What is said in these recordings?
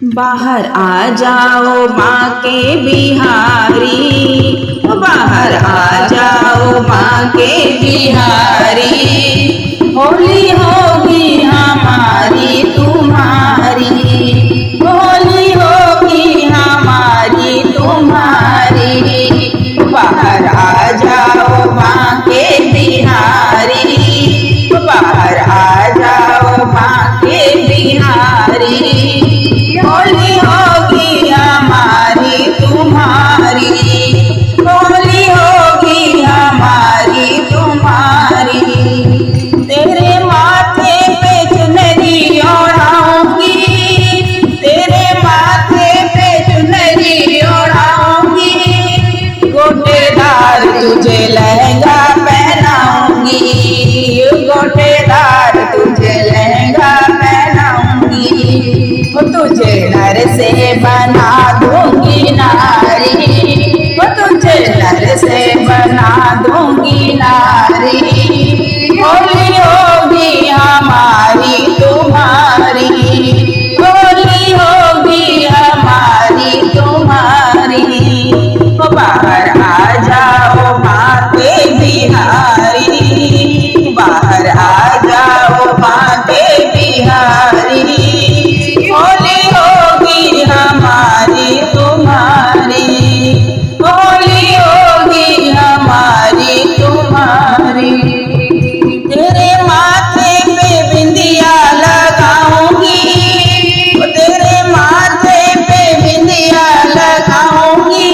बाहर आ जाओ माँ के बिहारी, बाहर आ जाओ माँ के बिहारी। होली होगी हमारी तुम्हारी, होली होगी हमारी तुम्हारी। बाहर आ जाओ माँ के बिहारी, बाहर आ जाओ माँ के बिहारी। होली होगी हमारी तुम्हारी, होली होगी हमारी तुम्हारी। तेरे माथे पे चुनरी ओढ़ाऊंगी, तेरे माथे पे चुनरी ओढ़ाऊंगी। गोटेदार तुझे लहंगा पहनाऊंगी, गोटेदार तुझे लहंगा पहनाऊंगी। तुझे नर से बना दूंगी नारी, तुझे नर से बना दूंगी नारी। होली होगी हमारी तुम्हारी, होली होगी हमारी तुम्हारी। बाहर आ जाओ माँ के बिहारी, बाहर आ जाओ माँ के बिहारी। होली होगी हमारी तुम्हारी, होली होगी हमारी तुम्हारी। तेरे माथे पे बिंदिया लगाऊंगी, तेरे माथे पे बिंदिया लगाऊंगी।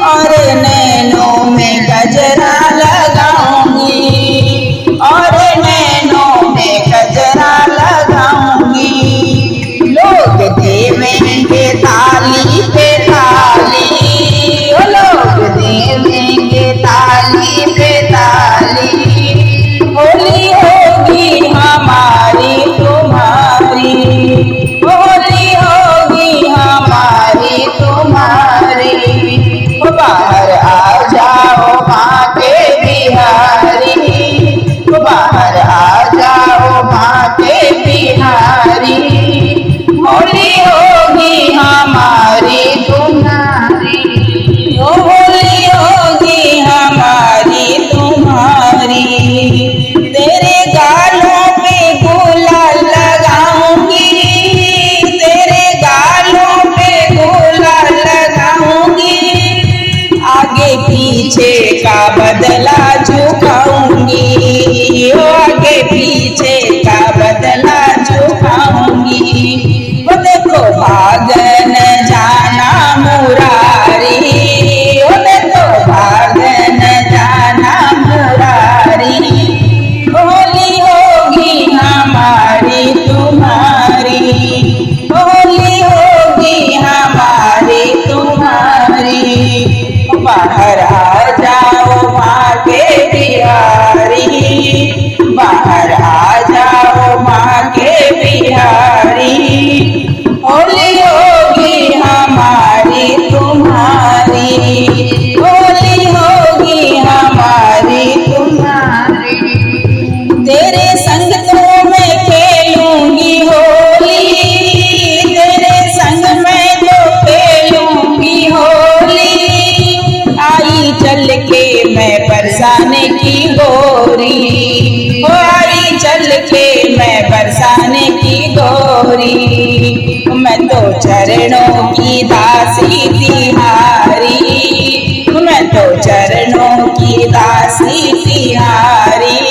और नैनों में गजरा लगाऊंगी, और नैनों में गजरा लगाऊंगी। लोग देवेंगे ताली पे ताली, ओ लोग देवेंगे ताली पे ताली। होली होगी हमारी तुम्हारी, होली होगी हमारी तुम्हारी। बाहर आ जाओ माँ के बिहारी, बाहर आ जाओ माँ के बिहारी। होली होगी हमारी तुम्हारी, होली होगी हमारी तुम्हारी। तेरे गालों पे गुलाल लगाऊंगी, तेरे गालों पे गुलाल लगाऊंगी। आगे पीछे का बदला चुकाऊंगी, आगे पीछे का बदला चुकाऊंगी। वो देखो भागन जाना मुरारी, वो देखो भागन जाना मुरारी। होली होगी हमारी तुम्हारी, होली होगी हमारी तुम्हारी। बाहर आ जाओ माँ के बिहारी, बाहर आ जाओ माँ के बिहारी। होली होगी हमारी तुम्हारी, होली होगी हमारी तुम्हारी। तेरे संग तो मैं खेलूंगी होली, तेरे संग मैं तो खेलूंगी होली। आई चल के मैं बरसाने की गोरी, आई चल के मैं बरसाने की गोरी। मैं तो चरणों की दासी तिहारी, मैं तो चरणों की दासी तिहारी।